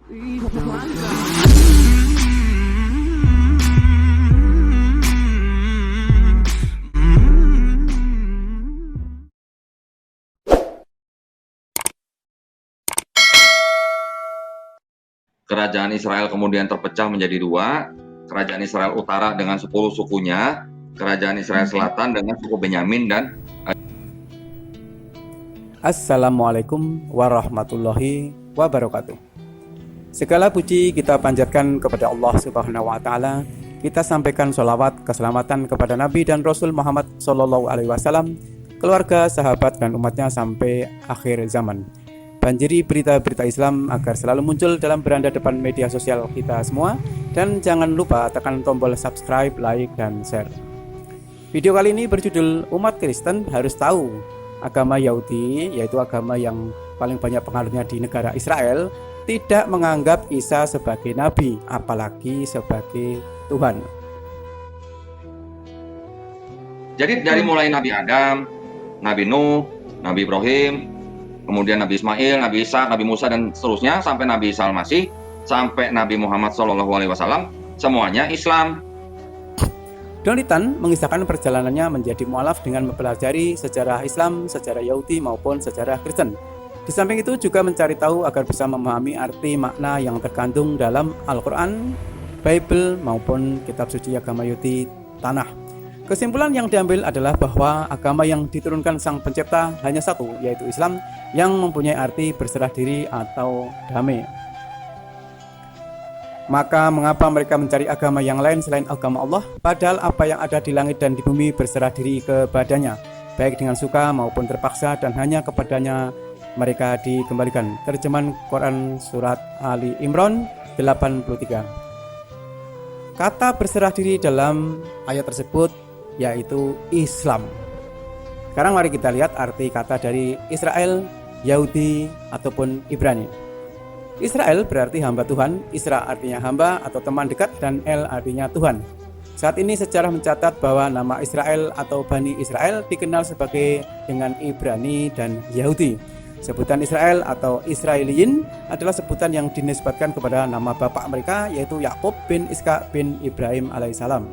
Kerajaan Israel kemudian terpecah menjadi dua, kerajaan Israel Utara dengan 10 sukunya, kerajaan Israel Selatan dengan suku Benyamin dan Assalamualaikum warahmatullahi wabarakatuh. Segala puji kita panjatkan kepada Allah Subhanahu wa Ta'ala. Kita sampaikan sholawat keselamatan kepada Nabi dan Rasul Muhammad Sallallahu Alaihi Wasallam, keluarga, sahabat, dan umatnya sampai akhir zaman. Banjiri berita-berita Islam agar selalu muncul dalam beranda depan media sosial kita semua. Dan jangan lupa tekan tombol subscribe, like, dan share. Video kali ini berjudul Umat Kristen Harus Tahu. Agama Yahudi, yaitu agama yang paling banyak pengaruhnya di negara Israel, tidak menganggap Isa sebagai nabi, apalagi sebagai Tuhan. Jadi dari mulai Nabi Adam, Nabi Nuh, Nabi Ibrahim, kemudian Nabi Ismail, Nabi Isa, Nabi Musa, dan seterusnya sampai Nabi Isa Al-Masih, sampai Nabi Muhammad SAW, semuanya Islam. Donlitan mengisahkan perjalanannya menjadi mualaf dengan mempelajari sejarah Islam, sejarah Yahudi maupun sejarah Kristen. Di samping itu juga mencari tahu agar bisa memahami arti makna yang terkandung dalam Al-Quran, Bible maupun kitab suci agama Yahudi Tanakh. Kesimpulan yang diambil adalah bahwa agama yang diturunkan Sang Pencipta hanya satu, yaitu Islam, yang mempunyai arti berserah diri atau damai. Maka mengapa mereka mencari agama yang lain selain agama Allah, padahal apa yang ada di langit dan di bumi berserah diri kepadanya, baik dengan suka maupun terpaksa, dan hanya kepadanya mereka dikembalikan. Terjemahan Quran Surat Ali Imran 83. Kata berserah diri dalam ayat tersebut yaitu Islam. Sekarang mari kita lihat arti kata dari Israel, Yahudi, ataupun Ibrani. Israel berarti hamba Tuhan, Isra artinya hamba atau teman dekat, dan El artinya Tuhan. Saat ini sejarah mencatat bahwa nama Israel atau Bani Israel dikenal sebagai dengan Ibrani dan Yahudi. Sebutan Israel atau Israeliyin adalah sebutan yang dinisbatkan kepada nama bapak mereka, yaitu Yakub bin Ishak bin Ibrahim alaihissalam.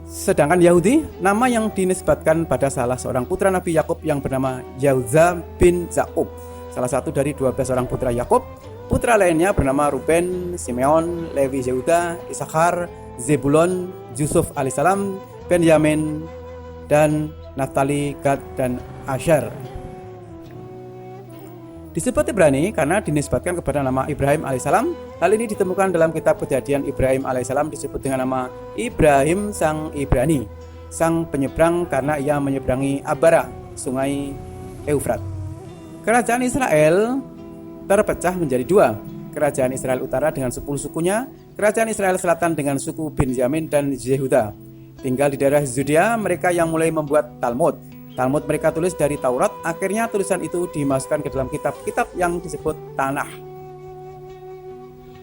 Sedangkan Yahudi, nama yang dinisbatkan pada salah seorang putra Nabi Yakub yang bernama Yahuza bin Zakub, salah satu dari 12 orang putra Yakub. Putra lainnya bernama Ruben, Simeon, Levi, Yehuda, Issakhar, Zebulon, Yusuf alaihissalam, Benyamin, dan Naftali, Gad, dan Asher. Disebut Ibrani karena dinisbatkan kepada nama Ibrahim alaihissalam. Hal ini ditemukan dalam kitab Kejadian. Ibrahim alaihissalam disebut dengan nama Ibrahim sang Ibrani, sang penyeberang, karena ia menyeberangi Abara, sungai Eufrat. Kerajaan Israel terpecah menjadi dua, kerajaan Israel Utara dengan 10 sukunya, kerajaan Israel Selatan dengan suku Benyamin dan Yehuda. Tinggal di daerah Yudea mereka yang mulai membuat Talmud. Talmud mereka tulis dari Taurat, akhirnya tulisan itu dimasukkan ke dalam kitab-kitab yang disebut Tanakh.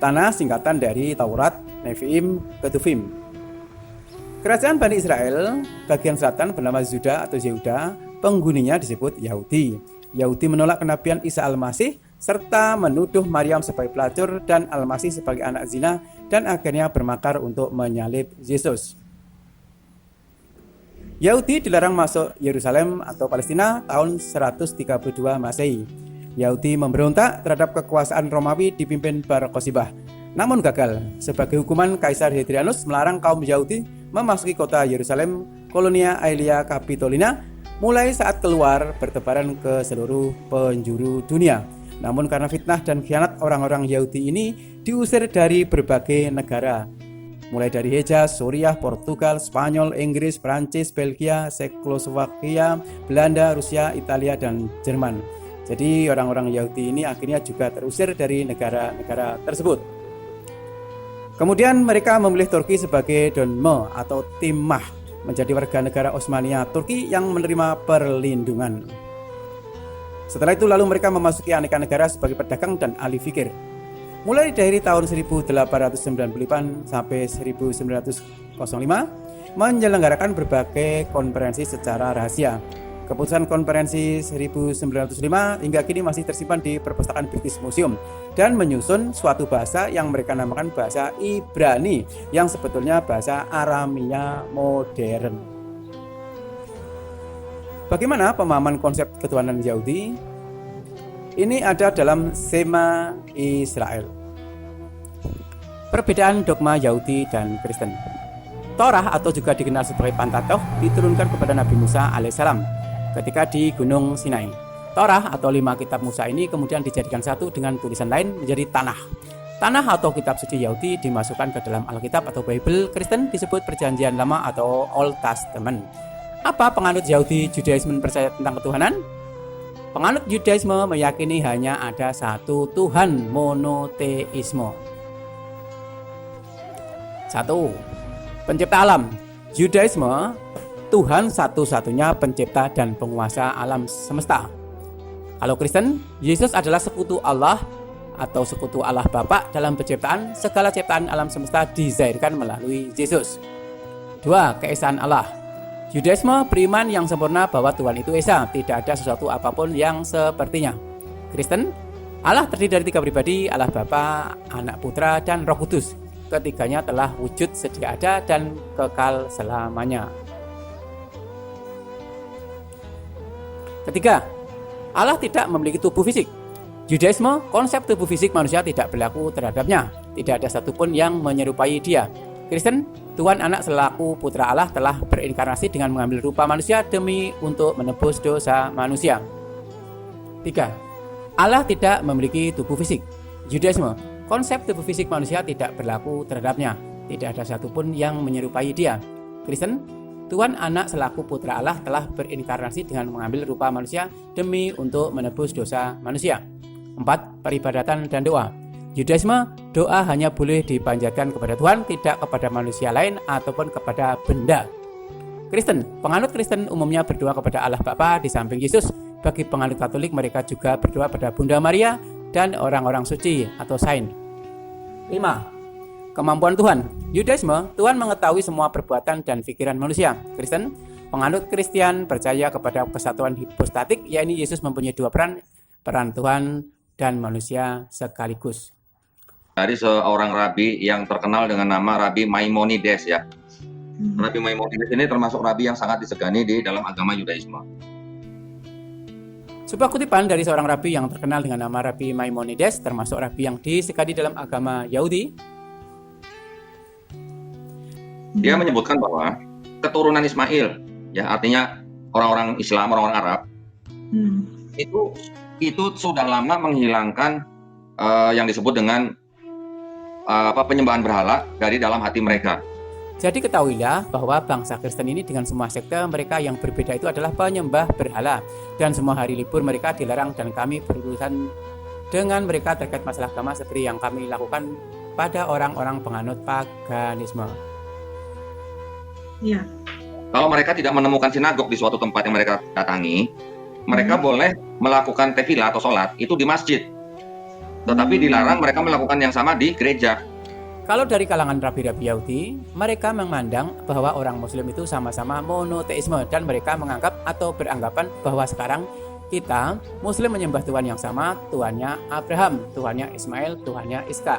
Tanakh singkatan dari Taurat, Nevi'im, Ketuvim. Kerajaan Bani Israel bagian selatan bernama Juda atau Yehuda, penghuninya disebut Yahudi. Yahudi menolak kenabian Isa Al-Masih serta menuduh Maryam sebagai pelacur dan Al-Masih sebagai anak zina, dan akhirnya bermakar untuk menyalib Yesus. Yahudi dilarang masuk Yerusalem atau Palestina tahun 132 Masehi. Yahudi memberontak terhadap kekuasaan Romawi dipimpin Bar Kokhbah, namun gagal. Sebagai hukuman, Kaisar Hadrianus melarang kaum Yahudi memasuki kota Yerusalem, Kolonia Aelia Capitolina, mulai saat keluar bertebaran ke seluruh penjuru dunia. Namun karena fitnah dan khianat, orang-orang Yahudi ini diusir dari berbagai negara, mulai dari Hejaz, Suriah, Portugal, Spanyol, Inggris, Prancis, Belgia, Cekoslovakia, Belanda, Rusia, Italia, dan Jerman. Jadi orang-orang Yahudi ini akhirnya juga terusir dari negara-negara tersebut. Kemudian mereka memilih Turki sebagai donme atau timah, menjadi warga negara Osmania Turki yang menerima perlindungan. Setelah itu lalu mereka memasuki aneka negara sebagai pedagang dan ahli fikir. Mulai dari tahun 1895 sampai 1905 menyelenggarakan berbagai konferensi secara rahasia. Keputusan konferensi 1905 hingga kini masih tersimpan di perpustakaan British Museum dan menyusun suatu bahasa yang mereka namakan bahasa Ibrani yang sebetulnya bahasa Aramia modern. Bagaimana pemahaman konsep ketuhanan Yahudi? Ini ada dalam Shema Israel. Perbedaan dogma Yahudi dan Kristen. Torah atau juga dikenal sebagai Pentateuch diturunkan kepada Nabi Musa alaihissalam ketika di Gunung Sinai. Torah atau 5 kitab Musa ini kemudian dijadikan satu dengan tulisan lain menjadi Tanakh. Tanakh atau kitab suci Yahudi dimasukkan ke dalam Alkitab atau Bible. Kristen disebut Perjanjian Lama atau Old Testament. Apa penganut Yahudi Judaisme percaya tentang ketuhanan? Penganut Yudaisme meyakini hanya ada satu Tuhan, monoteisme. 1. Pencipta alam. Yudaisme, Tuhan satu-satunya pencipta dan penguasa alam semesta. Kalau Kristen, Yesus adalah sekutu Allah atau sekutu Allah Bapa dalam penciptaan. Segala ciptaan alam semesta dizahirkan melalui Yesus. 2. Keesaan Allah. Yudaisme beriman yang sempurna bahwa Tuhan itu Esa, tidak ada sesuatu apapun yang sepertinya. Kristen, Allah terdiri dari 3 pribadi, Allah Bapa, Anak Putra, dan Roh Kudus. Ketiganya telah wujud sedia ada dan kekal selamanya. Ketiga, Allah tidak memiliki tubuh fisik. Yudaisme, konsep tubuh fisik manusia tidak berlaku terhadapnya. Tidak ada satupun yang menyerupai dia. Kristen, Tuhan Anak selaku Putra Allah telah berinkarnasi dengan mengambil rupa manusia demi untuk menebus dosa manusia. 3. Allah tidak memiliki tubuh fisik. Yudaisme, konsep tubuh fisik manusia tidak berlaku terhadapnya. Tidak ada satupun yang menyerupai dia. Kristen, Tuhan Anak selaku Putra Allah telah berinkarnasi dengan mengambil rupa manusia demi untuk menebus dosa manusia. 4. Peribadatan dan doa. Yudaisme, doa hanya boleh dipanjatkan kepada Tuhan, tidak kepada manusia lain ataupun kepada benda. Kristen, penganut Kristen umumnya berdoa kepada Allah Bapa di samping Yesus. Bagi penganut Katolik, mereka juga berdoa pada Bunda Maria dan orang-orang suci atau saint. 5. Kemampuan Tuhan. Yudaisme, Tuhan mengetahui semua perbuatan dan pikiran manusia. Kristen, penganut Kristen percaya kepada kesatuan hipostatik, yakni Yesus mempunyai 2 peran, peran Tuhan dan manusia sekaligus. Dari seorang rabi yang terkenal dengan nama Rabi Maimonides ya. Rabi Maimonides ini termasuk rabi yang sangat disegani di dalam agama Yudaisme. Sebuah kutipan dari seorang rabi yang terkenal dengan nama Rabi Maimonides, termasuk rabi yang disegani dalam agama Yahudi. Dia menyebutkan bahwa keturunan Ismail, ya artinya orang-orang Islam, orang-orang Arab, itu sudah lama menghilangkan yang disebut dengan penyembahan berhala dari dalam hati mereka. Jadi ketahuilah bahwa bangsa Kristen ini dengan semua sekte mereka yang berbeda itu adalah penyembah berhala. Dan semua hari libur mereka dilarang dan kami berurusan dengan mereka terkait masalah agama seperti yang kami lakukan pada orang-orang penganut paganisme. Ya. Kalau mereka tidak menemukan sinagog di suatu tempat yang mereka datangi, mereka boleh melakukan tefillah atau sholat itu di masjid. Tetapi dilarang mereka melakukan yang sama di gereja. Kalau dari kalangan rabi-rabi Yahudi, mereka memandang bahwa orang Muslim itu sama-sama monoteisme dan mereka menganggap atau beranggapan bahwa sekarang kita Muslim menyembah Tuhan yang sama, Tuhannya Abraham, Tuhannya Ismail, Tuhannya Iska.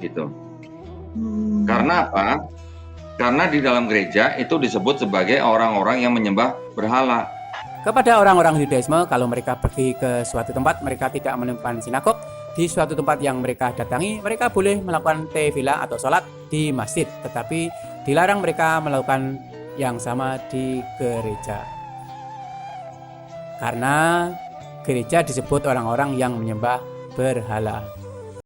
Gitu. Karena apa? Karena di dalam gereja itu disebut sebagai orang-orang yang menyembah berhala. Kepada orang-orang Yudaisme, kalau mereka pergi ke suatu tempat, mereka tidak menemukan sinagog di suatu tempat yang mereka datangi, mereka boleh melakukan tefillah atau sholat di masjid, tetapi dilarang mereka melakukan yang sama di gereja. Karena gereja disebut orang-orang yang menyembah berhala.